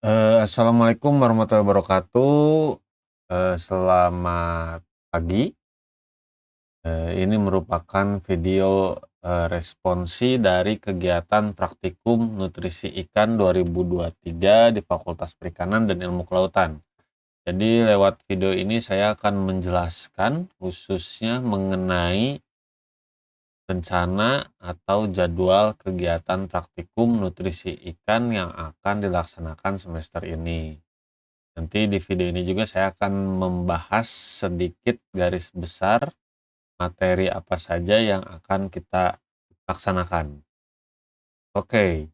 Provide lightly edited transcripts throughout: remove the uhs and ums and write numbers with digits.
Assalamualaikum warahmatullahi wabarakatuh. Selamat pagi. Ini merupakan video, responsi dari kegiatan praktikum nutrisi ikan 2023 di Fakultas Perikanan dan Ilmu Kelautan. Jadi lewat video ini saya akan menjelaskan khususnya mengenai rencana atau jadwal kegiatan praktikum nutrisi ikan yang akan dilaksanakan semester ini. Nanti di video ini juga saya akan membahas sedikit garis besar materi apa saja yang akan kita laksanakan. Oke,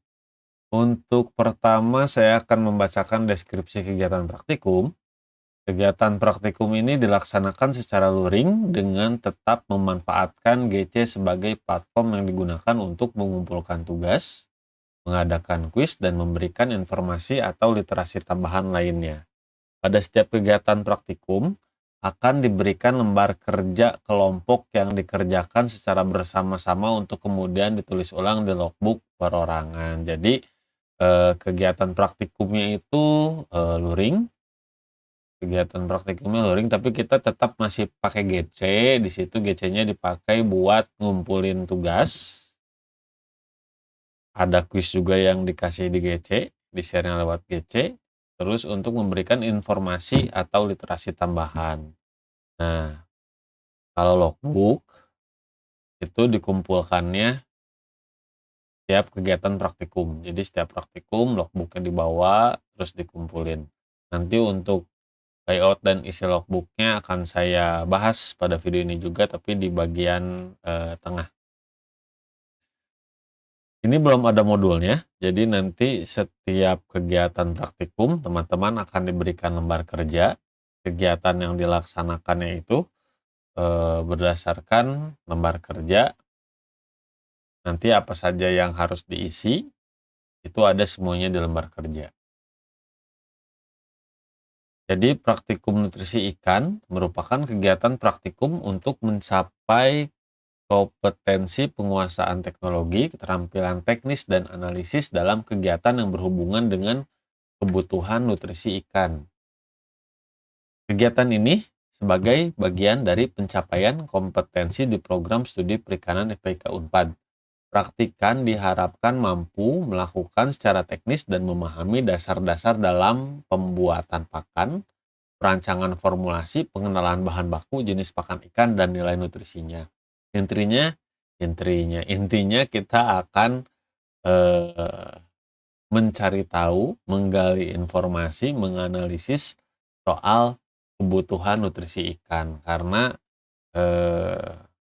untuk pertama saya akan membacakan deskripsi kegiatan praktikum. Kegiatan praktikum ini dilaksanakan secara luring dengan tetap memanfaatkan GC sebagai platform yang digunakan untuk mengumpulkan tugas, mengadakan kuis, dan memberikan informasi atau literasi tambahan lainnya. Pada setiap kegiatan praktikum, akan diberikan lembar kerja kelompok yang dikerjakan secara bersama-sama untuk kemudian ditulis ulang di logbook perorangan. Jadi, kegiatan praktikumnya itu, luring, tapi kita tetap masih pakai GC. Di situ GC-nya dipakai buat ngumpulin tugas. Ada kuis juga yang dikasih di GC, di-share-nya lewat GC. Terus untuk memberikan informasi atau literasi tambahan. Nah, kalau logbook itu dikumpulkannya setiap kegiatan praktikum. Jadi setiap praktikum logbooknya dibawa terus dikumpulin. Nanti untuk layout dan isi logbooknya akan saya bahas pada video ini juga, tapi di bagian tengah. Ini belum ada modulnya, jadi nanti setiap kegiatan praktikum teman-teman akan diberikan lembar kerja. Kegiatan yang dilaksanakannya itu berdasarkan lembar kerja. Nanti apa saja yang harus diisi, itu ada semuanya di lembar kerja. Jadi praktikum nutrisi ikan merupakan kegiatan praktikum untuk mencapai kompetensi penguasaan teknologi, keterampilan teknis, dan analisis dalam kegiatan yang berhubungan dengan kebutuhan nutrisi ikan. Kegiatan ini sebagai bagian dari pencapaian kompetensi di program studi perikanan FPIK Unpad. Praktikan diharapkan mampu melakukan secara teknis dan memahami dasar-dasar dalam pembuatan pakan, perancangan formulasi, pengenalan bahan baku, jenis pakan ikan, dan nilai nutrisinya. Intinya kita akan mencari tahu, menggali informasi, menganalisis soal kebutuhan nutrisi ikan. Karena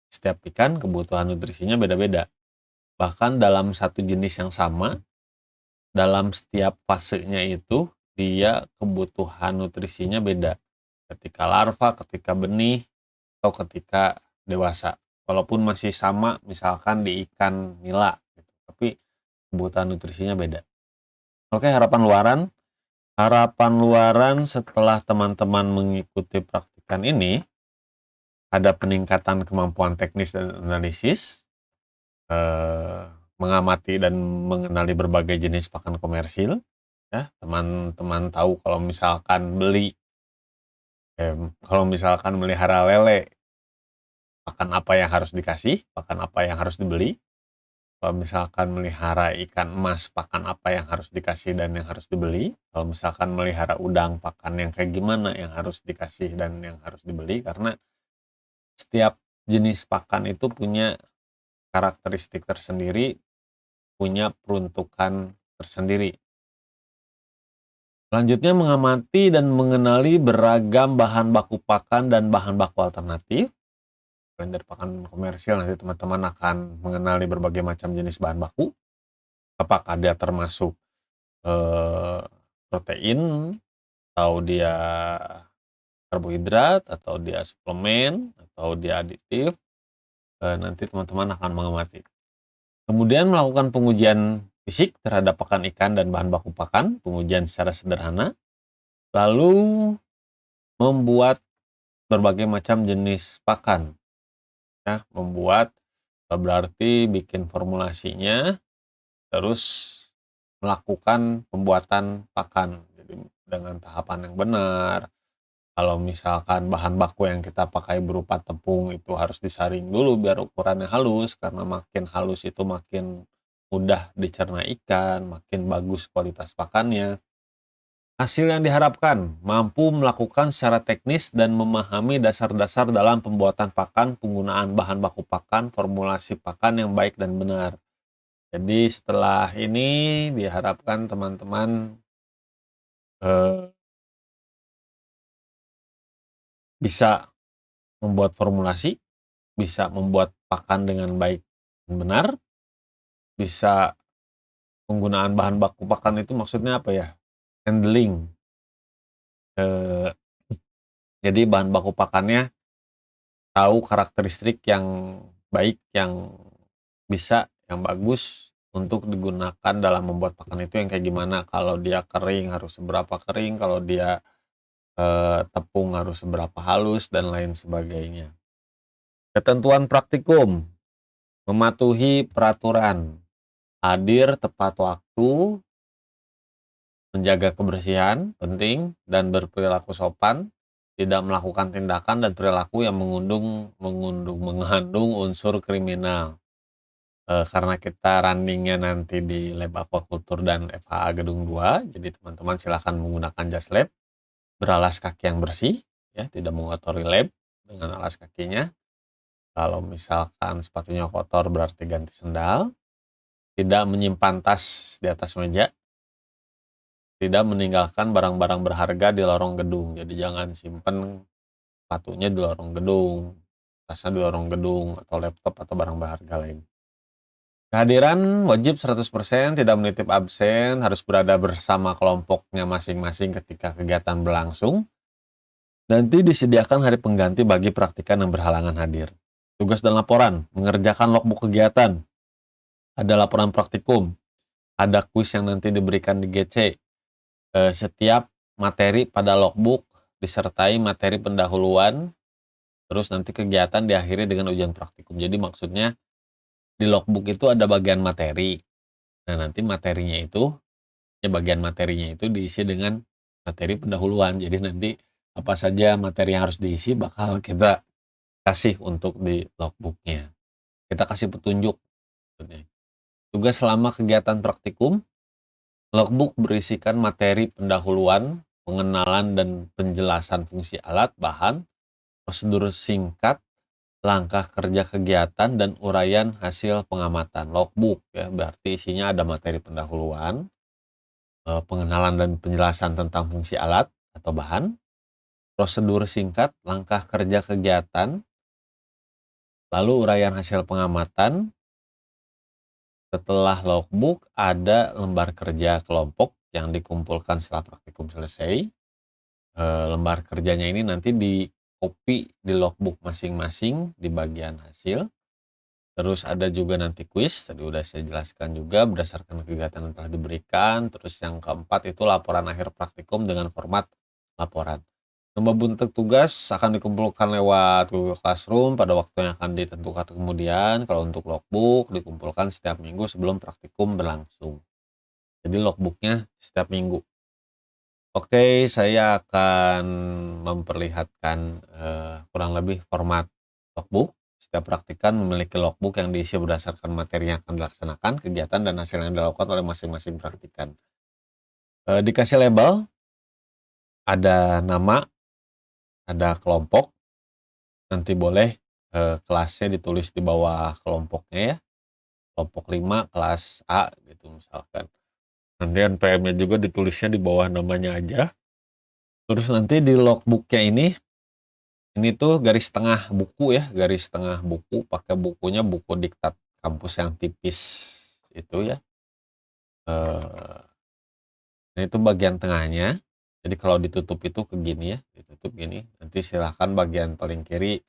setiap ikan kebutuhan nutrisinya beda-beda. Bahkan dalam satu jenis yang sama, dalam setiap fasenya itu, dia kebutuhan nutrisinya beda. Ketika larva, ketika benih, atau ketika dewasa. Walaupun masih sama, misalkan di ikan nila, gitu, tapi kebutuhan nutrisinya beda. Oke, harapan luaran. Harapan luaran setelah teman-teman mengikuti praktikan ini, ada peningkatan kemampuan teknis dan analisis, mengamati dan mengenali berbagai jenis pakan komersil. Ya, teman-teman tahu kalau misalkan melihara lele, pakan apa yang harus dikasih, pakan apa yang harus dibeli. Kalau misalkan melihara ikan emas, pakan apa yang harus dikasih dan yang harus dibeli. Kalau misalkan melihara udang, pakan yang kayak gimana yang harus dikasih dan yang harus dibeli. Karena setiap jenis pakan itu punya karakteristik tersendiri, punya peruntukan tersendiri. Selanjutnya, mengamati dan mengenali beragam bahan baku pakan dan bahan baku alternatif. Selain dari pakan komersil, nanti teman-teman akan mengenali berbagai macam jenis bahan baku. Apakah dia termasuk protein, atau dia karbohidrat, atau dia suplemen, atau dia aditif. Nanti teman-teman akan mengamati. Kemudian melakukan pengujian fisik terhadap pakan ikan dan bahan baku pakan, pengujian secara sederhana. Lalu membuat berbagai macam jenis pakan. Ya, membuat berarti bikin formulasinya, terus melakukan pembuatan pakan dengan tahapan yang benar. Kalau misalkan bahan baku yang kita pakai berupa tepung itu harus disaring dulu biar ukurannya halus, karena makin halus itu makin mudah dicerna ikan, makin bagus kualitas pakannya. Hasil yang diharapkan mampu melakukan secara teknis dan memahami dasar-dasar dalam pembuatan pakan, penggunaan bahan baku pakan, formulasi pakan yang baik dan benar. Jadi setelah ini diharapkan teman-teman eh, bisa membuat formulasi, bisa membuat pakan dengan baik dan benar, bisa penggunaan bahan baku pakan itu maksudnya apa ya? Handling. Eh, jadi bahan baku pakannya tahu karakteristik yang baik, yang bisa, yang bagus untuk digunakan dalam membuat pakan itu yang kayak gimana. Kalau dia kering harus seberapa kering, kalau dia tepung harus seberapa halus dan lain sebagainya. Ketentuan praktikum, mematuhi peraturan, hadir tepat waktu, menjaga kebersihan penting dan berperilaku sopan, tidak melakukan tindakan dan perilaku yang mengandung unsur kriminal. Karena kita runningnya nanti di lab aquaculture dan FHA Gedung 2, jadi teman-teman silahkan menggunakan jas lab, beralas kaki yang bersih, ya, tidak mengotori lab dengan alas kakinya. Kalau misalkan sepatunya kotor berarti ganti sendal, tidak menyimpan tas di atas meja, tidak meninggalkan barang-barang berharga di lorong gedung. Jadi jangan simpen sepatunya di lorong gedung, tasnya di lorong gedung, atau laptop atau barang berharga lain. Kehadiran wajib 100%, tidak menitip absen, harus berada bersama kelompoknya masing-masing ketika kegiatan berlangsung. Nanti disediakan hari pengganti bagi praktikan yang berhalangan hadir. Tugas dan laporan, mengerjakan logbook kegiatan, ada laporan praktikum, ada kuis yang nanti diberikan di GC. Setiap materi pada logbook disertai materi pendahuluan, terus nanti kegiatan diakhiri dengan ujian praktikum. Jadi maksudnya di logbook itu ada bagian materi. Nah, nanti bagian materinya itu diisi dengan materi pendahuluan. Jadi nanti apa saja materi yang harus diisi bakal kita kasih untuk di logbooknya. Kita kasih petunjuk. Tugas selama kegiatan praktikum, logbook berisikan materi pendahuluan, pengenalan dan penjelasan fungsi alat, bahan, prosedur singkat, langkah kerja kegiatan, dan uraian hasil pengamatan. Logbook ya, berarti isinya ada materi pendahuluan, pengenalan dan penjelasan tentang fungsi alat atau bahan, prosedur singkat, langkah kerja kegiatan, lalu uraian hasil pengamatan. Setelah logbook ada lembar kerja kelompok yang dikumpulkan setelah praktikum selesai. Lembar kerjanya ini nanti di copy di logbook masing-masing di bagian hasil. Terus ada juga nanti kuis, tadi udah saya jelaskan juga berdasarkan kegiatan yang telah diberikan. Terus yang keempat itu laporan akhir praktikum dengan format laporan. Nomor bentuk tugas akan dikumpulkan lewat Google Classroom pada waktu yang akan ditentukan kemudian. Kalau untuk logbook dikumpulkan setiap minggu sebelum praktikum berlangsung. Jadi logbooknya setiap minggu. Oke, saya akan memperlihatkan kurang lebih format logbook. Setiap praktikan memiliki logbook yang diisi berdasarkan materi yang akan dilaksanakan, kegiatan dan hasil yang dilakukan oleh masing-masing praktikan. Dikasih label, ada nama, ada kelompok, nanti boleh kelasnya ditulis di bawah kelompoknya ya. Kelompok 5 kelas A gitu misalkan. Nanti NPM-nya juga ditulisnya di bawah namanya aja. Terus nanti di logbooknya ini tuh garis tengah buku ya, garis tengah buku, pakai bukunya buku diktat kampus yang tipis itu ya. Nah itu bagian tengahnya. Jadi kalau ditutup itu ke gini ya, ditutup gini. Nanti silahkan bagian paling kiri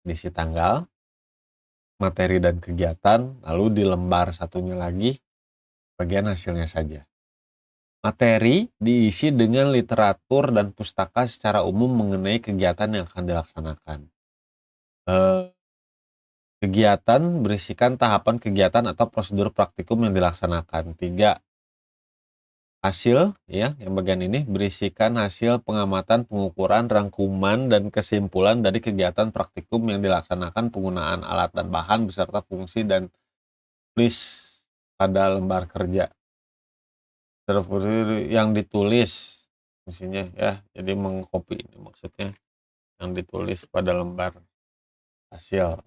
diisi tanggal, materi dan kegiatan, lalu di lembar satunya lagi bagian hasilnya saja. Materi diisi dengan literatur dan pustaka secara umum mengenai kegiatan yang akan dilaksanakan. Kegiatan berisikan tahapan kegiatan atau prosedur praktikum yang dilaksanakan. 3. Hasil ya, yang bagian ini berisikan hasil pengamatan, pengukuran, rangkuman, dan kesimpulan dari kegiatan praktikum yang dilaksanakan penggunaan alat dan bahan beserta fungsi dan tulis pada lembar kerja. Seperti yang ditulis fungsinya ya, jadi mengcopy ini maksudnya yang ditulis pada lembar hasil.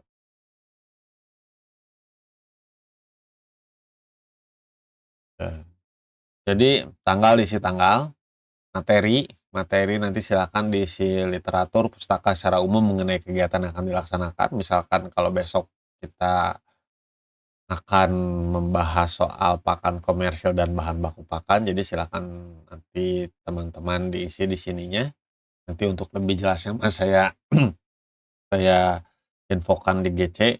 Ya. Jadi tanggal diisi tanggal, materi materi nanti silakan diisi literatur pustaka secara umum mengenai kegiatan yang akan dilaksanakan. Misalkan kalau besok kita akan membahas soal pakan komersil dan bahan baku pakan, jadi silakan nanti teman-teman diisi di sininya. Nanti untuk lebih jelasnya mas saya infokan di GC.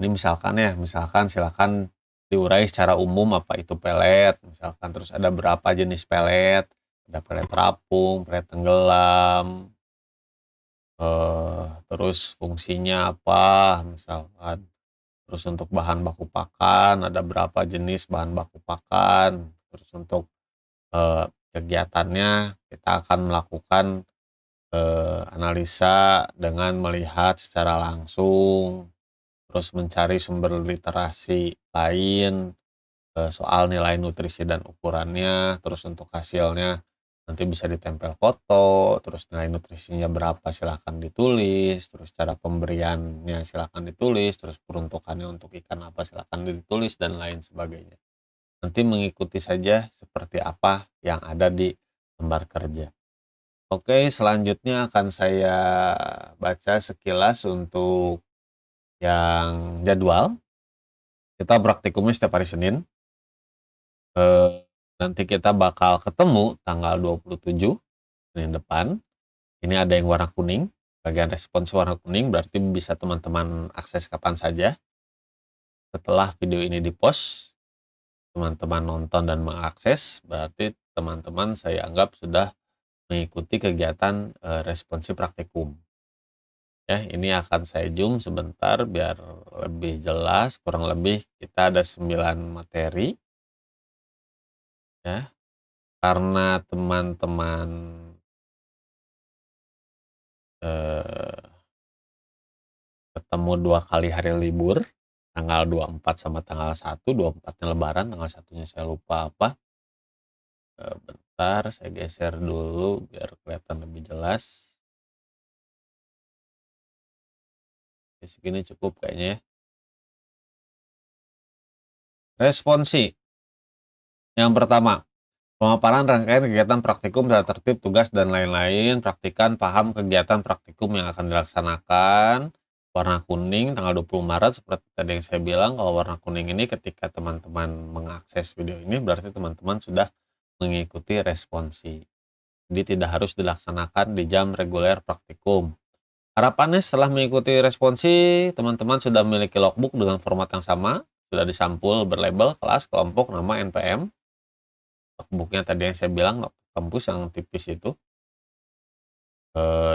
Ini misalkan silakan diurai secara umum apa itu pelet, misalkan terus ada berapa jenis pelet, ada pelet terapung, pelet tenggelam, terus fungsinya apa, misalkan. Terus untuk bahan baku pakan ada berapa jenis bahan baku pakan. Terus untuk kegiatannya kita akan melakukan analisa dengan melihat secara langsung, terus mencari sumber literasi lain soal nilai nutrisi dan ukurannya. Terus untuk hasilnya nanti bisa ditempel foto, terus nilai nutrisinya berapa silahkan ditulis, terus cara pemberiannya silahkan ditulis, terus peruntukannya untuk ikan apa silahkan ditulis, dan lain sebagainya. Nanti mengikuti saja seperti apa yang ada di lembar kerja. Oke, selanjutnya akan saya baca sekilas untuk yang jadwal. Kita praktikumnya setiap hari Senin. Nanti kita bakal ketemu tanggal 27 Senin depan. Ini ada yang warna kuning, bagian respons warna kuning berarti bisa teman-teman akses kapan saja. Setelah video ini di-post, teman-teman nonton dan mengakses, berarti teman-teman saya anggap sudah mengikuti kegiatan responsi praktikum. Ya, ini akan saya zoom sebentar biar lebih jelas. Kurang lebih kita ada 9 materi. Ya, karena teman-teman ketemu 2 kali hari libur, tanggal 24 sama tanggal 1, 24-nya lebaran, tanggal 1-nya saya lupa apa. Bentar saya geser dulu biar kelihatan lebih jelas. Oke, segini cukup kayaknya ya. Responsi. Yang pertama, pemaparan rangkaian kegiatan praktikum, tata tertib, tugas, dan lain-lain. Praktikan paham kegiatan praktikum yang akan dilaksanakan. Warna kuning tanggal 20 Maret seperti tadi yang saya bilang. Kalau warna kuning ini ketika teman-teman mengakses video ini berarti teman-teman sudah mengikuti responsi. Jadi tidak harus dilaksanakan di jam reguler praktikum. Harapannya setelah mengikuti responsi, teman-teman sudah memiliki logbook dengan format yang sama, sudah disampul berlabel kelas, kelompok, nama, NPM. Logbooknya tadi yang saya bilang, kampus yang tipis itu.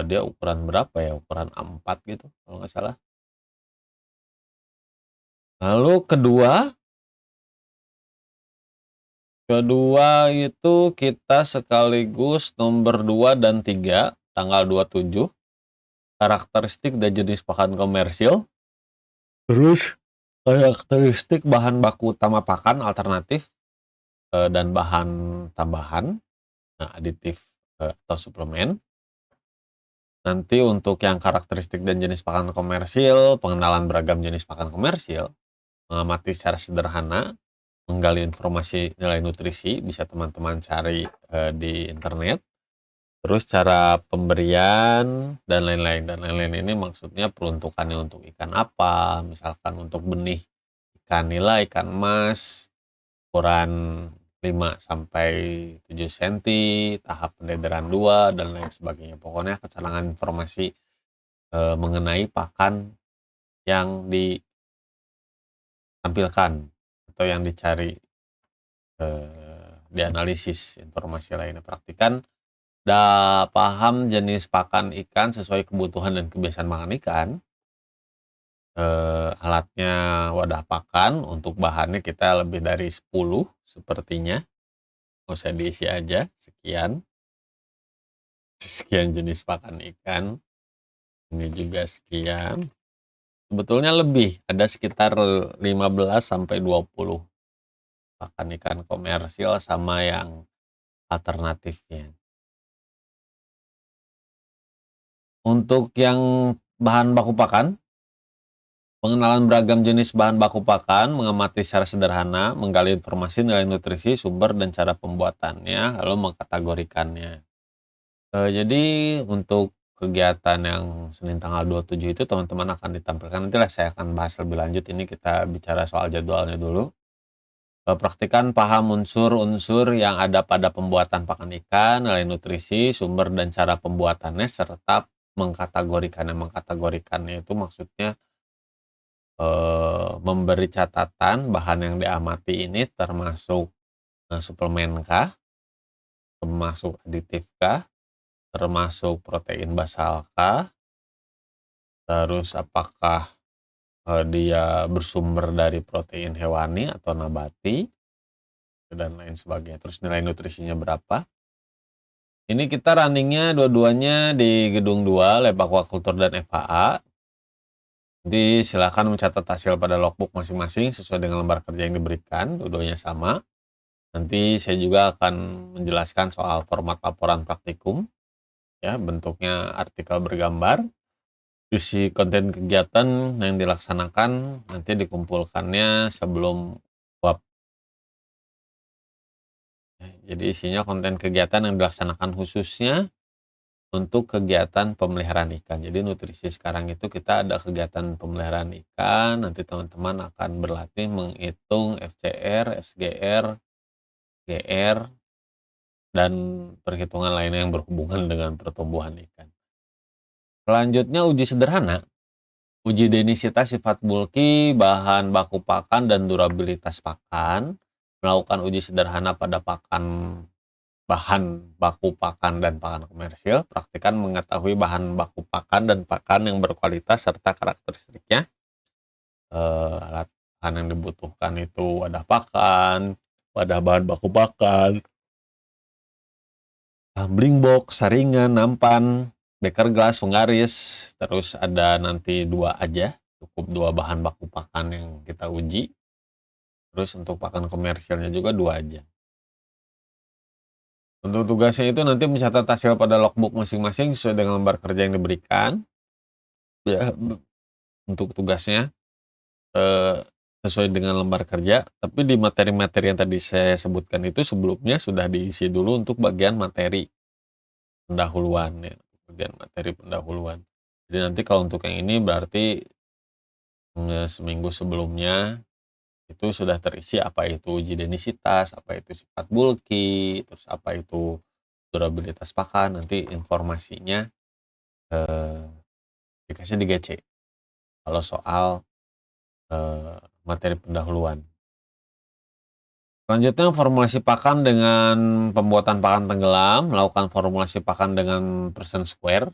Dia ukuran berapa ya? Ukuran A4 gitu, kalau nggak salah. Lalu kedua itu kita sekaligus nomor 2 dan 3, tanggal 27, karakteristik dan jenis pakan komersil. Terus karakteristik bahan baku utama pakan alternatif dan bahan tambahan, aditif atau suplemen. Nanti untuk yang karakteristik dan jenis pakan komersil, pengenalan beragam jenis pakan komersil, mengamati secara sederhana, menggali informasi nilai nutrisi, bisa teman-teman cari di internet. Terus cara pemberian dan lain-lain. Dan lain-lain ini maksudnya peruntukannya untuk ikan apa, misalkan untuk benih ikan nila, ikan emas, ukuran 5 sampai 7 cm, tahap pendedaran 2, dan lain sebagainya. Pokoknya keterangan informasi mengenai pakan yang ditampilkan atau yang dicari, dianalisis informasi lainnya. Praktikan paham jenis pakan ikan sesuai kebutuhan dan kebiasaan makan ikan. Alatnya wadah pakan, untuk bahannya kita lebih dari 10 sepertinya. nggak usah diisi aja, sekian, sekian jenis pakan ikan, ini juga sekian. Sebetulnya lebih, ada sekitar 15 sampai 20 pakan ikan komersil sama yang alternatifnya. Untuk yang bahan baku pakan, pengenalan beragam jenis bahan baku pakan, mengamati secara sederhana, menggali informasi nilai nutrisi, sumber, dan cara pembuatannya, lalu mengkategorikannya. Jadi untuk kegiatan yang Senin tanggal 27 itu teman-teman akan ditampilkan, nantilah saya akan bahas lebih lanjut, ini kita bicara soal jadwalnya dulu. Praktikan paham unsur-unsur yang ada pada pembuatan pakan ikan, nilai nutrisi, sumber, dan cara pembuatannya, serta mengkategorikannya. Mengkategorikannya itu maksudnya memberi catatan bahan yang diamati ini termasuk suplemenkah, termasuk aditifkah, termasuk protein basalkah, terus apakah dia bersumber dari protein hewani atau nabati, dan lain sebagainya. Terus nilai nutrisinya berapa. Ini kita runningnya dua-duanya di Gedung 2, Lab Aquaculture dan FHA. Nanti silahkan mencatat hasil pada logbook masing-masing sesuai dengan lembar kerja yang diberikan, dua-duanya sama. Nanti saya juga akan menjelaskan soal format laporan praktikum, ya, bentuknya artikel bergambar, isi konten kegiatan yang dilaksanakan, nanti dikumpulkannya sebelum uap. Jadi isinya konten kegiatan yang dilaksanakan khususnya untuk kegiatan pemeliharaan ikan. Jadi nutrisi sekarang itu kita ada kegiatan pemeliharaan ikan, nanti teman-teman akan berlatih menghitung FCR, SGR, GR, dan perhitungan lainnya yang berhubungan dengan pertumbuhan ikan. Selanjutnya uji sederhana, uji densitas sifat bulky, bahan baku pakan, dan durabilitas pakan. Melakukan uji sederhana pada bahan baku pakan dan pakan komersil. Praktikan mengetahui bahan baku pakan dan pakan yang berkualitas serta karakteristiknya. Alat bahan yang dibutuhkan itu wadah pakan, wadah bahan baku pakan, tumbling box, saringan, nampan, beker gelas, penggaris. Terus ada nanti 2 aja, cukup 2 bahan baku pakan yang kita uji. Terus untuk pakan komersilnya juga 2 aja. Untuk tugasnya itu nanti mencatat hasil pada logbook masing-masing sesuai dengan lembar kerja yang diberikan. Ya, untuk tugasnya sesuai dengan lembar kerja, tapi di materi-materi yang tadi saya sebutkan itu sebelumnya sudah diisi dulu untuk bagian materi pendahuluan, ya, bagian materi pendahuluan. Jadi nanti kalau untuk yang ini berarti seminggu sebelumnya itu sudah terisi apa itu uji densitas, apa itu sifat bulky, terus apa itu durabilitas pakan, nanti informasinya dikasih di GC kalau soal materi pendahuluan. Selanjutnya formulasi pakan dengan pembuatan pakan tenggelam, melakukan formulasi pakan dengan percent square,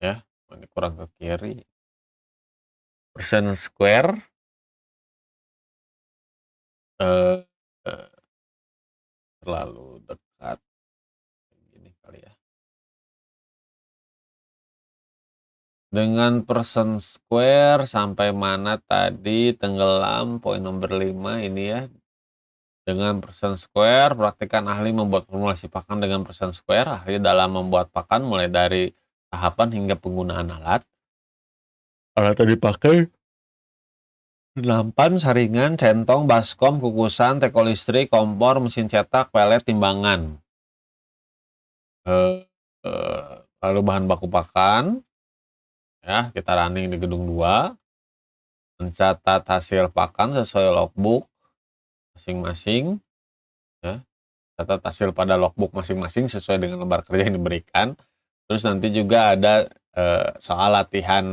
ya, ini kurang ke kiri, percent square, eh, eh, terlalu dekat, gini kali ya. Dengan percent square sampai mana tadi tenggelam, poin nomor 5 ini ya. Dengan percent square, praktikan ahli membuat formulasi pakan dengan percent square. Ahli dalam membuat pakan mulai dari tahapan hingga penggunaan alat. Alat yang dipakai nampan, saringan, centong, baskom, kukusan, teko listrik, kompor, mesin cetak, pelet, timbangan. Lalu bahan baku pakan, ya, kita running di Gedung 2, mencatat hasil pakan sesuai logbook masing-masing, ya, catat hasil pada logbook masing-masing sesuai dengan lembar kerja yang diberikan. Terus nanti juga ada soal latihan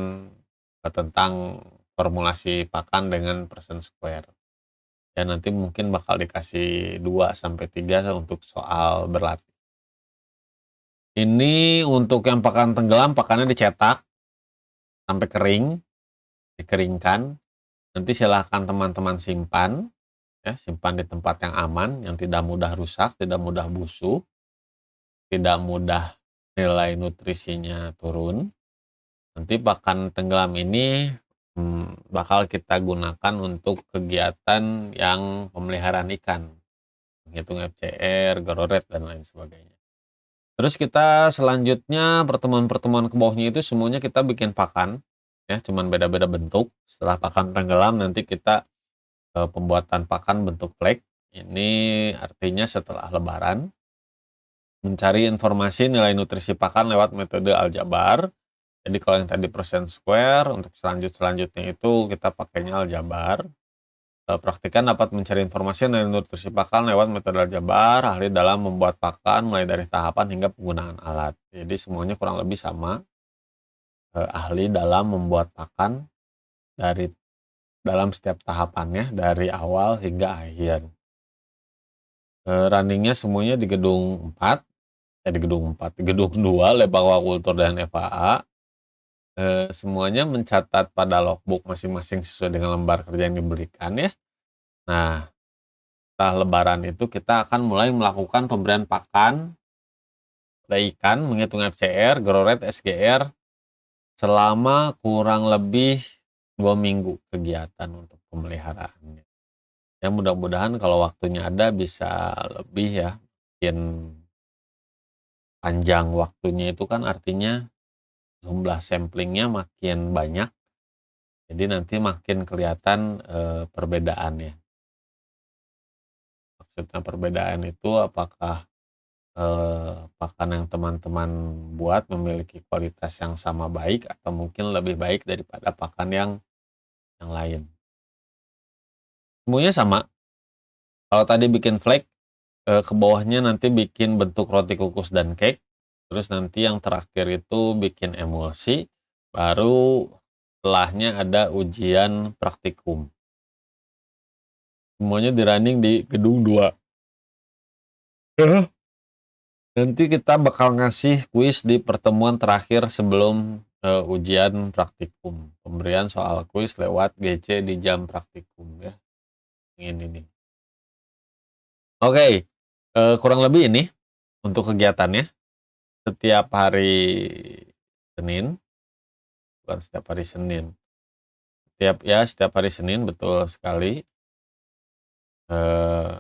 tentang formulasi pakan dengan percent square. Ya nanti mungkin bakal dikasih 2-3 untuk soal berlatih. Ini untuk yang pakan tenggelam, pakannya dicetak sampai kering, dikeringkan. Nanti silahkan teman-teman simpan, ya, simpan di tempat yang aman, yang tidak mudah rusak, tidak mudah busuk, tidak mudah nilai nutrisinya turun. Nanti pakan tenggelam ini, bakal kita gunakan untuk kegiatan yang pemeliharaan ikan, menghitung FCR, groret, dan lain sebagainya. Terus kita selanjutnya pertemuan-pertemuan ke bawahnya itu semuanya kita bikin pakan, ya, cuman beda-beda bentuk. Setelah pakan tenggelam nanti kita, pembuatan pakan bentuk flek. Ini artinya setelah lebaran, mencari informasi nilai nutrisi pakan lewat metode aljabar. Jadi kalau yang tadi persen square, untuk selanjutnya itu kita pakainya aljabar. Praktikan dapat mencari informasi nilai nutrisi pakan lewat metode aljabar, ahli dalam membuat pakan mulai dari tahapan hingga penggunaan alat. Jadi semuanya kurang lebih sama, ahli dalam membuat pakan dari dalam setiap tahapannya dari awal hingga akhir. Runningnya semuanya di gedung 4, di gedung 2 Lab Aquaculture dan FAA. Semuanya mencatat pada logbook masing-masing sesuai dengan lembar kerja yang diberikan ya. Nah, setelah lebaran itu kita akan mulai melakukan pemberian pakan pada ikan, menghitung FCR, groret, SGR selama kurang lebih 2 minggu kegiatan untuk pemeliharaannya. Ya mudah-mudahan kalau waktunya ada bisa lebih ya, makin panjang waktunya itu kan artinya jumlah samplingnya makin banyak, jadi nanti makin kelihatan, perbedaannya. Maksudnya perbedaan itu apakah, pakan yang teman-teman buat memiliki kualitas yang sama baik atau mungkin lebih baik daripada pakan yang lain. Semuanya sama, kalau tadi bikin flake, ke bawahnya nanti bikin bentuk roti kukus dan cake, terus nanti yang terakhir itu bikin emulsi, baru setelahnya ada ujian praktikum. Semuanya di-running di gedung 2. Nanti kita bakal ngasih kuis di pertemuan terakhir sebelum, ujian praktikum. Pemberian soal kuis lewat GC di jam praktikum ya, ini nih. Oke, kurang lebih ini untuk kegiatannya. Setiap hari Senin, bukan setiap hari Senin, setiap hari Senin, betul sekali. Eee,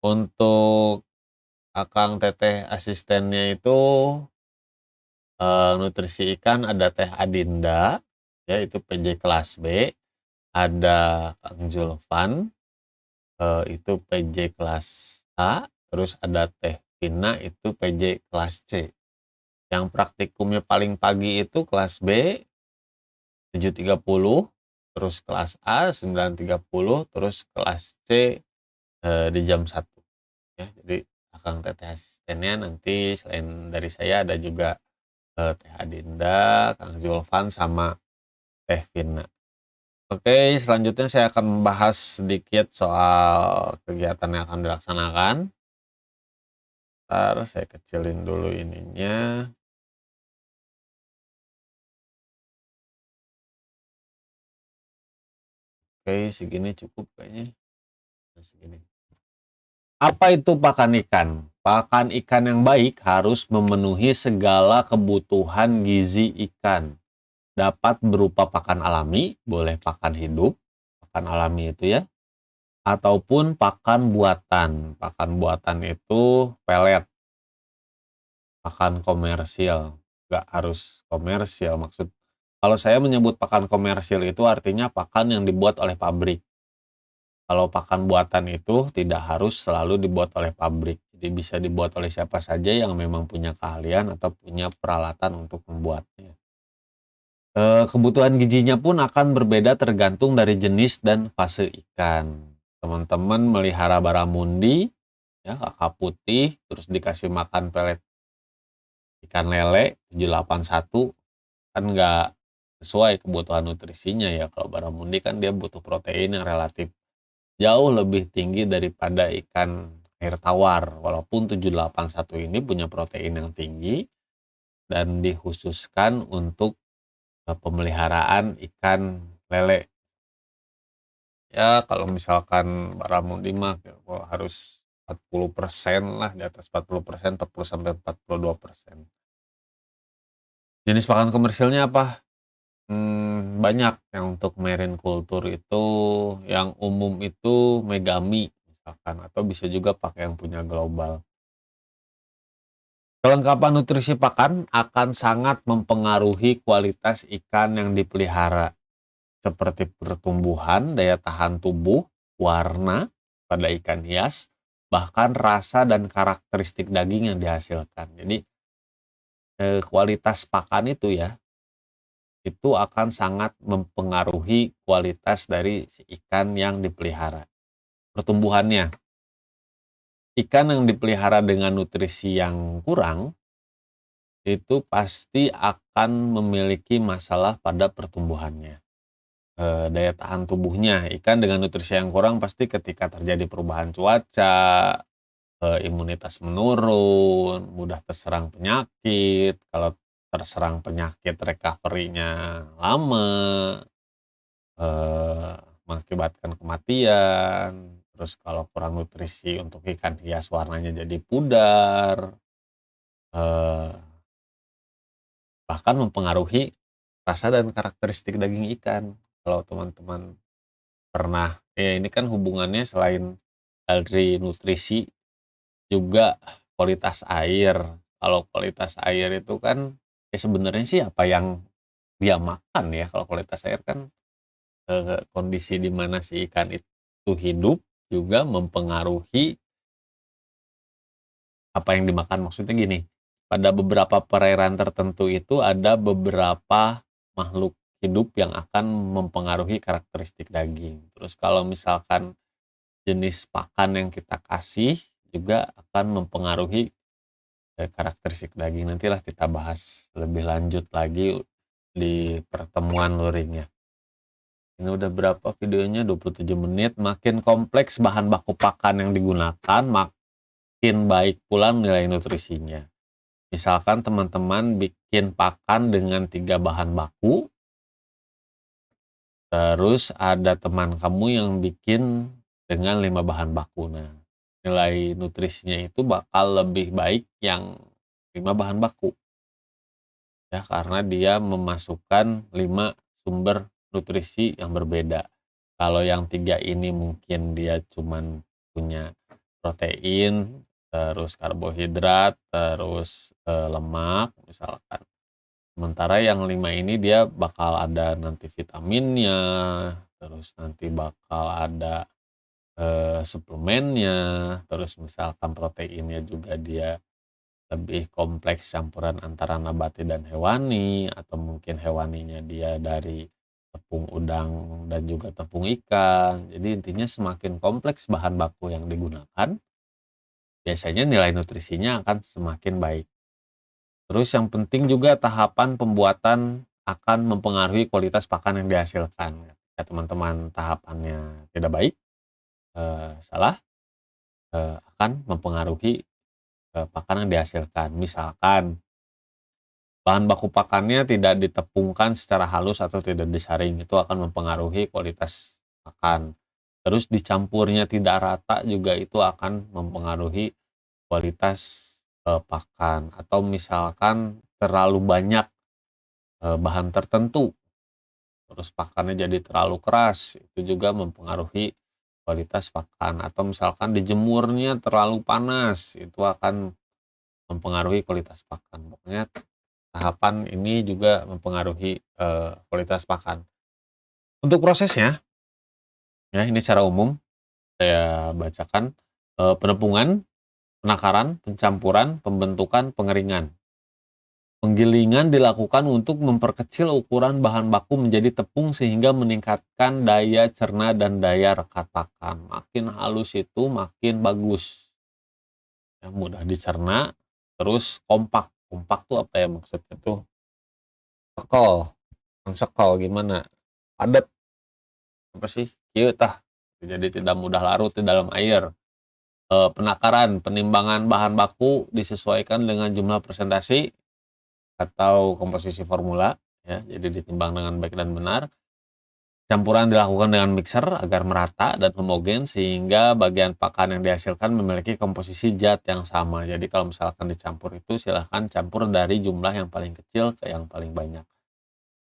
untuk akang teteh asistennya itu, nutrisi ikan ada Teh Adinda, ya itu PJ kelas B, ada Kang Julfan, itu PJ kelas A, terus ada Teh Vina itu PJ kelas C. Yang praktikumnya paling pagi itu kelas B 7.30, terus kelas A 9.30, terus kelas C, di jam 1 ya. Jadi akang teteh asistennya nanti selain dari saya ada juga, Teh Adinda, Kang Julfan, sama Teh Vina. Oke, selanjutnya saya akan membahas sedikit soal kegiatan yang akan dilaksanakan. Bentar, saya kecilin dulu ininya. Oke, segini cukup kayaknya. Nah, segini. Apa itu pakan ikan? Pakan ikan yang baik harus memenuhi segala kebutuhan gizi ikan. Dapat berupa pakan alami, boleh pakan hidup, pakan alami itu ya, ataupun pakan buatan. Pakan buatan itu pelet, pakan komersil, nggak harus komersil. Kalau saya menyebut pakan komersil itu artinya pakan yang dibuat oleh pabrik. Kalau pakan buatan itu tidak harus selalu dibuat oleh pabrik. Jadi bisa dibuat oleh siapa saja yang memang punya keahlian atau punya peralatan untuk membuatnya. Kebutuhan gizinya pun akan berbeda tergantung dari jenis dan fase ikan. Teman-teman melihara baramundi, ya, kakap putih, terus dikasih makan pelet ikan lele 781, kan nggak sesuai kebutuhan nutrisinya ya. Kalau baramundi kan dia butuh protein yang relatif jauh lebih tinggi daripada ikan air tawar. Walaupun 781 ini punya protein yang tinggi dan dikhususkan untuk pemeliharaan ikan lele. Ya kalau misalkan Baramundi mah harus 40% lah, di atas 40%, 40-42%. Jenis pakan komersilnya apa? Banyak yang untuk marine culture itu, yang umum itu Megami misalkan, atau bisa juga pakai yang punya global. Kelengkapan nutrisi pakan akan sangat mempengaruhi kualitas ikan yang dipelihara, seperti pertumbuhan, daya tahan tubuh, warna pada ikan hias, bahkan rasa dan karakteristik daging yang dihasilkan. Jadi, kualitas pakan itu ya, itu akan sangat mempengaruhi kualitas dari si ikan yang dipelihara. Pertumbuhannya, ikan yang dipelihara dengan nutrisi yang kurang, itu pasti akan memiliki masalah pada pertumbuhannya. Daya tahan tubuhnya, ikan dengan nutrisi yang kurang pasti ketika terjadi perubahan cuaca, imunitas menurun, mudah terserang penyakit, kalau terserang penyakit recovery-nya lama, eee, mengakibatkan kematian. Terus kalau kurang nutrisi untuk ikan hias warnanya jadi pudar, eee, bahkan mempengaruhi rasa dan karakteristik daging ikan. Kalau teman-teman pernah ya ini kan hubungannya selain dari nutrisi juga kualitas air. Kalau kualitas air itu kan ya sebenarnya sih apa yang dia makan ya, kalau kualitas air kan, kondisi di mana si ikan itu hidup juga mempengaruhi apa yang dimakan. Maksudnya gini, pada beberapa perairan tertentu itu ada beberapa makhluk hidup yang akan mempengaruhi karakteristik daging. Terus kalau misalkan jenis pakan yang kita kasih juga akan mempengaruhi, karakteristik daging. Nantilah kita bahas lebih lanjut lagi di pertemuan luringnya. Ini udah berapa videonya? 27 menit. Makin kompleks bahan baku pakan yang digunakan, makin baik pula nilai nutrisinya. Misalkan teman-teman bikin pakan dengan 3 bahan baku, terus ada teman kamu yang bikin dengan 5 bahan baku. Nah, nilai nutrisinya itu bakal lebih baik yang 5 bahan baku. Ya, karena dia memasukkan 5 sumber nutrisi yang berbeda. Kalau yang 3 ini mungkin dia cuman punya protein, terus karbohidrat, terus, lemak misalkan. Sementara yang 5 ini dia bakal ada nanti vitaminnya, terus nanti bakal ada, suplemennya, terus misalkan proteinnya juga dia lebih kompleks campuran antara nabati dan hewani, atau mungkin hewaninya dia dari tepung udang dan juga tepung ikan. Jadi intinya semakin kompleks bahan baku yang digunakan, biasanya nilai nutrisinya akan semakin baik. Terus yang penting juga tahapan pembuatan akan mempengaruhi kualitas pakan yang dihasilkan. Ya teman-teman tahapannya tidak baik, salah, akan mempengaruhi, pakan yang dihasilkan. Misalkan bahan baku pakannya tidak ditepungkan secara halus atau tidak disaring, itu akan mempengaruhi kualitas pakan. Terus dicampurnya tidak rata juga itu akan mempengaruhi kualitas, pakan. Atau misalkan terlalu banyak, bahan tertentu, terus pakannya jadi terlalu keras, itu juga mempengaruhi kualitas pakan. Atau misalkan dijemurnya terlalu panas, itu akan mempengaruhi kualitas pakan. Pokoknya tahapan ini juga mempengaruhi, kualitas pakan. Untuk prosesnya, ya ini secara umum saya bacakan, penepungan, penakaran, pencampuran, pembentukan, pengeringan. Penggilingan dilakukan untuk memperkecil ukuran bahan baku menjadi tepung sehingga meningkatkan daya cerna dan daya rekat pakan. Makin halus itu makin bagus, ya mudah dicerna, terus kompak. Kompak tuh apa ya maksudnya tuh? Sekol, sekol gimana? Padat apa sih? Kieu tah. Jadi tidak mudah larut di dalam air. Penakaran, penimbangan bahan baku disesuaikan dengan jumlah presentasi atau komposisi formula, ya. Jadi ditimbang dengan baik dan benar. Campuran dilakukan dengan mixer agar merata dan homogen sehingga bagian pakan yang dihasilkan memiliki komposisi zat yang sama. Jadi kalau misalkan dicampur itu silahkan campur dari jumlah yang paling kecil ke yang paling banyak.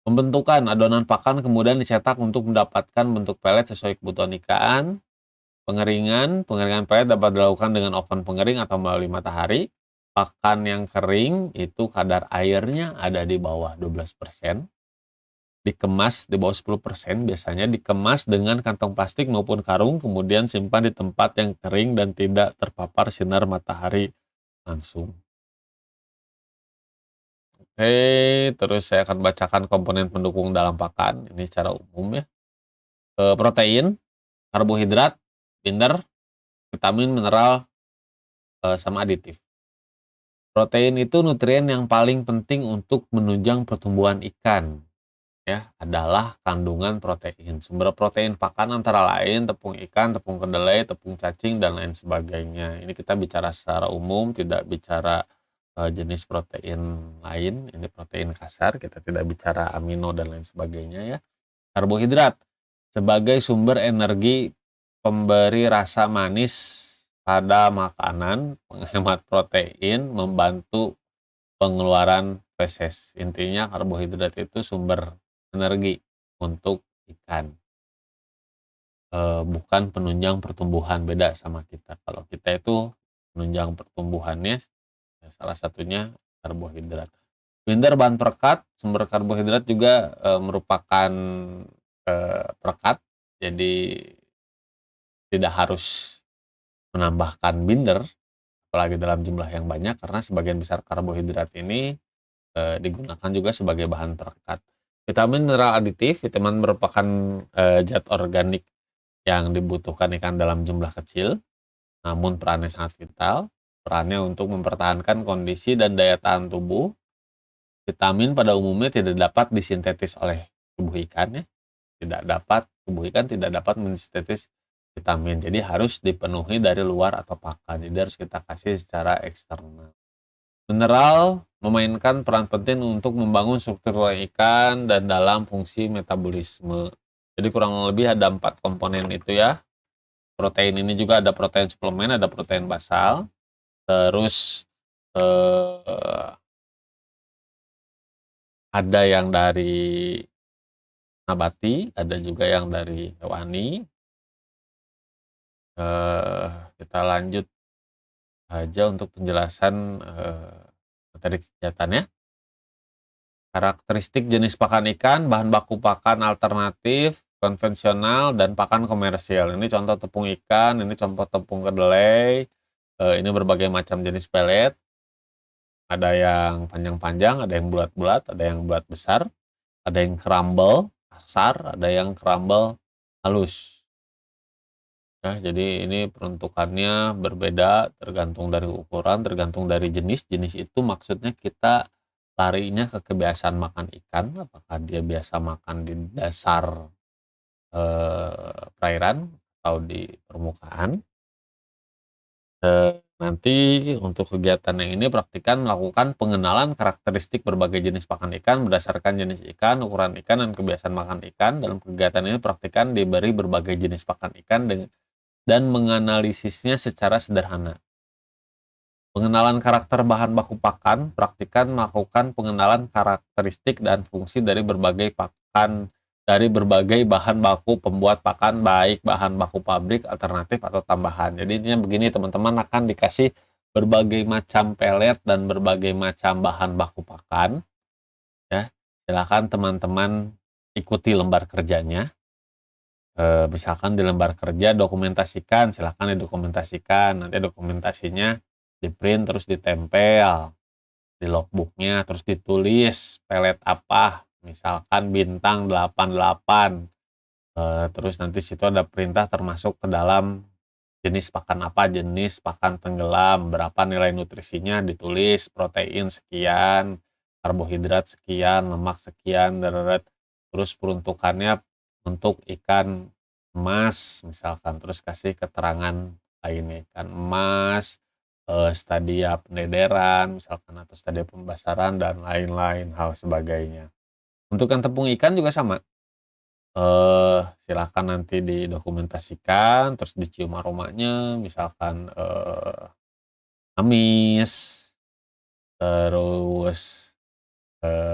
Pembentukan adonan pakan kemudian dicetak untuk mendapatkan bentuk pelet sesuai kebutuhan ikan. Pengeringan pelet dapat dilakukan dengan oven pengering atau melalui matahari. Pakan yang kering itu kadar airnya ada di bawah 12%. Dikemas di bawah 10%, biasanya dikemas dengan kantong plastik maupun karung, kemudian simpan di tempat yang kering dan tidak terpapar sinar matahari langsung. Oke, terus saya akan bacakan komponen pendukung dalam pakan, ini secara umum ya. Protein, karbohidrat, binder, vitamin, mineral, sama aditif. Protein itu nutrien yang paling penting untuk menunjang pertumbuhan ikan. Ya, adalah kandungan protein. Sumber protein pakan antara lain tepung ikan, tepung kedelai, tepung cacing, dan lain sebagainya. Ini kita bicara secara umum, tidak bicara jenis protein lain. Ini protein kasar, kita tidak bicara amino dan lain sebagainya ya. Karbohidrat sebagai sumber energi pemberi rasa manis pada makanan, penghemat protein, membantu pengeluaran feses. Intinya karbohidrat itu sumber energi untuk ikan, bukan penunjang pertumbuhan, beda sama kita. Kalau kita itu penunjang pertumbuhannya, ya salah satunya karbohidrat. Binder bahan perekat, sumber karbohidrat juga merupakan perekat, jadi tidak harus menambahkan binder, apalagi dalam jumlah yang banyak karena sebagian besar karbohidrat ini digunakan juga sebagai bahan perekat. Vitamin mineral aditif, vitamin merupakan zat organik yang dibutuhkan ikan dalam jumlah kecil, namun perannya sangat vital. Perannya untuk mempertahankan kondisi dan daya tahan tubuh. Vitamin pada umumnya tidak dapat disintetis oleh tubuh ikan ya. Tubuh ikan tidak dapat mensintetis vitamin. Jadi harus dipenuhi dari luar atau pakan. Jadi harus kita kasih secara eksternal. Mineral memainkan peran penting untuk membangun struktur ikan dan dalam fungsi metabolisme. Jadi kurang lebih ada 4 komponen itu ya. Protein ini juga ada protein suplemen, ada protein basal, terus ada yang dari nabati, ada juga yang dari hewani. Kita lanjut aja untuk penjelasan materi kegiatannya. Karakteristik jenis pakan ikan, bahan baku pakan alternatif, konvensional, dan pakan komersial. Ini contoh tepung ikan, ini contoh tepung kedelai, ini berbagai macam jenis pelet. Ada yang panjang-panjang, ada yang bulat-bulat, ada yang bulat besar, ada yang crumble kasar, ada yang crumble halus. Ya, jadi ini peruntukannya berbeda tergantung dari ukuran, tergantung dari jenis. Jenis itu maksudnya kita larinya ke kebiasaan makan ikan, apakah dia biasa makan di dasar perairan atau di permukaan. Nanti untuk kegiatan yang ini praktikan melakukan pengenalan karakteristik berbagai jenis pakan ikan berdasarkan jenis ikan, ukuran ikan, dan kebiasaan makan ikan. Dalam kegiatan ini praktikan diberi berbagai jenis pakan ikan dan menganalisisnya secara sederhana. Pengenalan karakter bahan baku pakan, praktikan melakukan pengenalan karakteristik dan fungsi dari berbagai bahan baku pembuat pakan, baik bahan baku pabrik, alternatif, atau tambahan. Jadi intinya begini, teman-teman akan dikasih berbagai macam pelet dan berbagai macam bahan baku pakan. Ya, silakan teman-teman ikuti lembar kerjanya. Misalkan di lembar kerja dokumentasikan, silakan didokumentasikan. Nanti dokumentasinya di print terus ditempel di logbooknya, terus ditulis pelet apa, misalkan bintang 88. Terus nanti situ ada perintah termasuk ke dalam jenis pakan apa, jenis pakan tenggelam, berapa nilai nutrisinya ditulis, protein sekian, karbohidrat sekian, lemak sekian, terus peruntukannya untuk ikan emas misalkan, terus kasih keterangan lainnya, ikan emas, stadia pendederan misalkan, atau stadia pembasaran, dan lain-lain hal sebagainya. Untuk yang tepung ikan juga sama. Silakan nanti didokumentasikan, terus dicium aromanya, misalkan, amis, terus,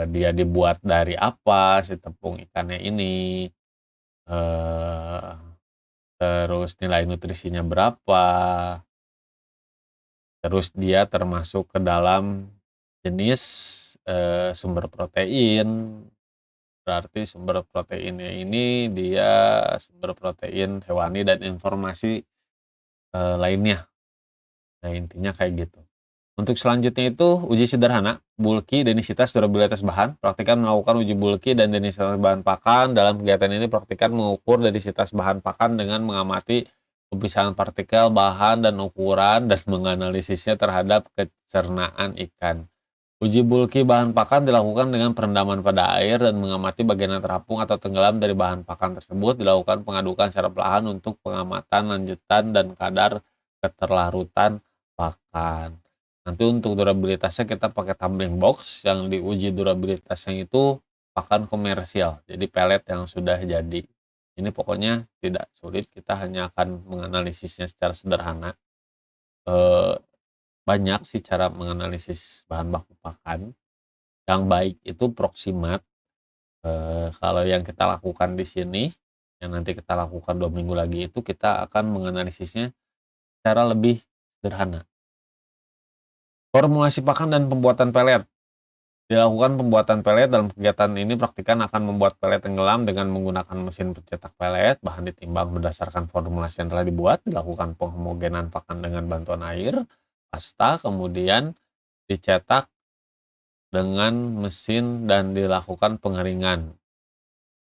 dia dibuat dari apa si tepung ikannya ini, eee, terus nilai nutrisinya berapa, terus dia termasuk ke dalam jenis, sumber protein, berarti sumber proteinnya ini dia sumber protein hewani dan informasi, lainnya. Nah, intinya kayak gitu. Untuk selanjutnya itu uji sederhana, bulky, densitas, durabilitas bahan. Praktikan melakukan uji bulky dan densitas bahan pakan. Dalam kegiatan ini praktikan mengukur densitas bahan pakan dengan mengamati pemisahan partikel, bahan, dan ukuran dan menganalisisnya terhadap kecernaan ikan. Uji bulky bahan pakan dilakukan dengan perendaman pada air dan mengamati bagian yang terapung atau tenggelam dari bahan pakan tersebut. Dilakukan pengadukan secara perlahan untuk pengamatan lanjutan dan kadar keterlarutan pakan. Nanti untuk durabilitasnya kita pakai tumbling box, yang diuji durabilitasnya itu pakan komersial, jadi pelet yang sudah jadi. Ini pokoknya tidak sulit, kita hanya akan menganalisisnya secara sederhana. Eee, Banyak sih cara menganalisis bahan baku pakan. Yang baik itu proximat, kalau yang kita lakukan di sini, yang nanti kita lakukan 2 minggu lagi itu kita akan menganalisisnya secara lebih sederhana. Formulasi pakan dan pembuatan pelet. Dilakukan pembuatan pelet. Dalam kegiatan ini praktikan akan membuat pelet tenggelam dengan menggunakan mesin pencetak pelet. Bahan ditimbang berdasarkan formulasi yang telah dibuat. Dilakukan penghomogenan pakan dengan bantuan air, pasta, kemudian dicetak dengan mesin dan dilakukan pengeringan.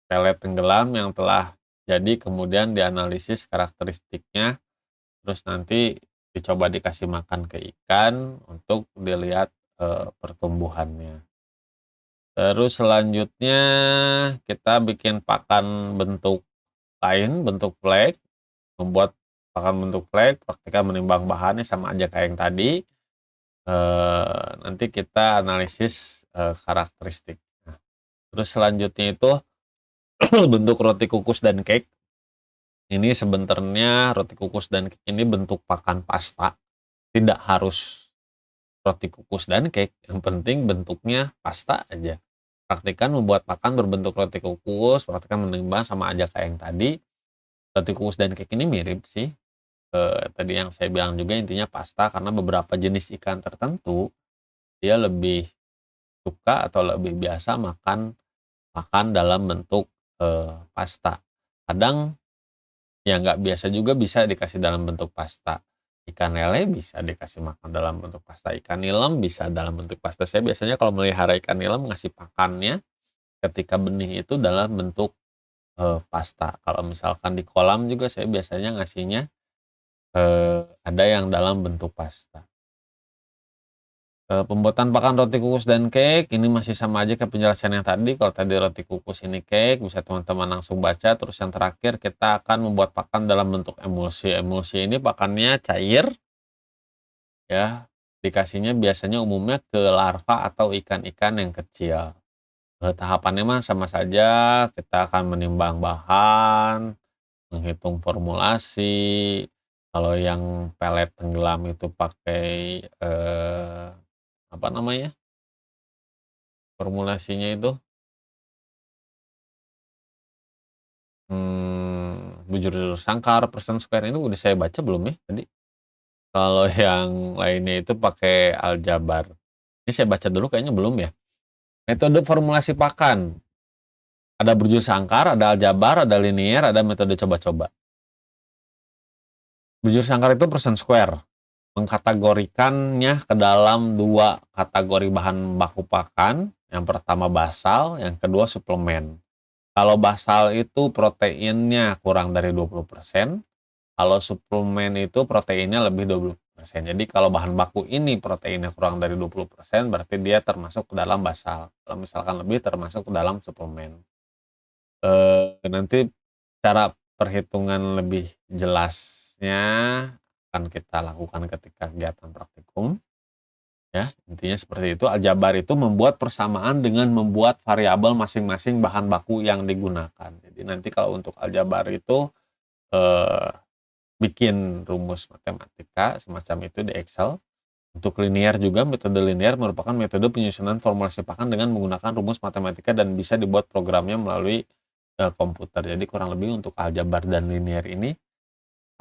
Pelet tenggelam yang telah jadi kemudian dianalisis karakteristiknya, terus nanti dicoba dikasih makan ke ikan untuk dilihat, pertumbuhannya. Terus selanjutnya kita bikin pakan bentuk lain, bentuk flake, membuat pakan bentuk flake, praktikal menimbang bahannya sama aja kayak yang tadi, nanti kita analisis, karakteristik. Nah, terus selanjutnya itu bentuk roti kukus dan cake. Ini sebenarnya roti kukus dan cake ini bentuk pakan pasta, tidak harus roti kukus dan cake, yang penting bentuknya pasta aja. Praktikan membuat pakan berbentuk roti kukus, praktikan menimbang sama aja kayak yang tadi. Roti kukus dan cake ini mirip sih, tadi yang saya bilang juga intinya pasta, karena beberapa jenis ikan tertentu, dia lebih suka atau lebih biasa makan pakan dalam bentuk, pasta. Kadang ya nggak biasa juga bisa dikasih dalam bentuk pasta. Ikan lele bisa dikasih makan dalam bentuk pasta, ikan nilem bisa dalam bentuk pasta. Saya biasanya kalau melihara ikan nilem ngasih pakannya ketika benih itu dalam bentuk, pasta. Kalau misalkan di kolam juga saya biasanya ngasihnya, ada yang dalam bentuk pasta. Pembuatan pakan roti kukus dan cake ini masih sama aja kayak penjelasan yang tadi. Kalau tadi roti kukus, ini cake, bisa teman-teman langsung baca. Terus yang terakhir kita akan membuat pakan dalam bentuk emulsi. Emulsi ini pakannya cair ya, dikasihnya biasanya umumnya ke larva atau ikan-ikan yang kecil. Tahapannya mah sama saja, kita akan menimbang bahan, menghitung formulasi. Kalau yang pelet tenggelam itu pakai, apa namanya, formulasinya itu, bujur sangkar, persen square, ini udah saya baca belum ya tadi? Kalau yang lainnya itu pakai aljabar. Ini saya baca dulu kayaknya belum ya. Metode formulasi pakan, ada bujur sangkar, ada aljabar, ada linier, ada metode coba-coba. Bujur sangkar itu persen square, mengkategorikannya ke dalam 2 kategori bahan baku pakan, yang pertama basal, yang kedua suplemen. Kalau basal itu proteinnya kurang dari 20%, kalau suplemen itu proteinnya lebih 20%. Jadi kalau bahan baku ini proteinnya kurang dari 20%, berarti dia termasuk ke dalam basal. Kalau misalkan lebih, termasuk ke dalam suplemen. Nanti cara perhitungan lebih jelasnya akan kita lakukan ketika kegiatan praktikum Ya, intinya seperti itu. Aljabar itu membuat persamaan dengan membuat variabel masing-masing bahan baku yang digunakan. Jadi nanti kalau untuk aljabar itu eh, bikin rumus matematika semacam itu di Excel. Untuk linear juga, metode linear merupakan metode penyusunan formula sepakan dengan menggunakan rumus matematika dan bisa dibuat programnya melalui komputer. Jadi kurang lebih untuk aljabar dan linear ini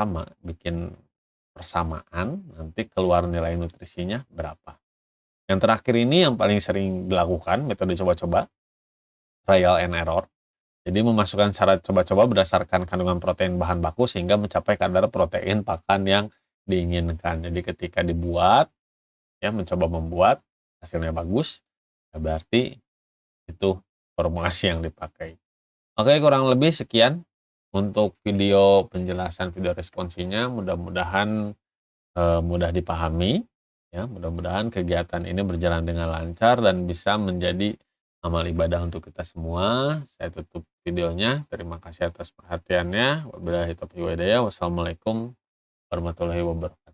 sama, bikin persamaan, nanti keluar nilai nutrisinya berapa. Yang terakhir ini yang paling sering dilakukan, metode coba-coba, trial and error. Jadi memasukkan syarat coba-coba berdasarkan kandungan protein bahan baku sehingga mencapai kadar protein pakan yang diinginkan. Jadi ketika dibuat, ya mencoba membuat, hasilnya bagus, ya berarti itu formulasi yang dipakai. Oke, kurang lebih sekian untuk video penjelasan video responsinya. Mudah-mudahan mudah dipahami, ya. Mudah-mudahan kegiatan ini berjalan dengan lancar dan bisa menjadi amal ibadah untuk kita semua. Saya tutup videonya. Terima kasih atas perhatiannya. Wabillahi taufiq wal hidayah. Wassalamualaikum warahmatullahi wabarakatuh.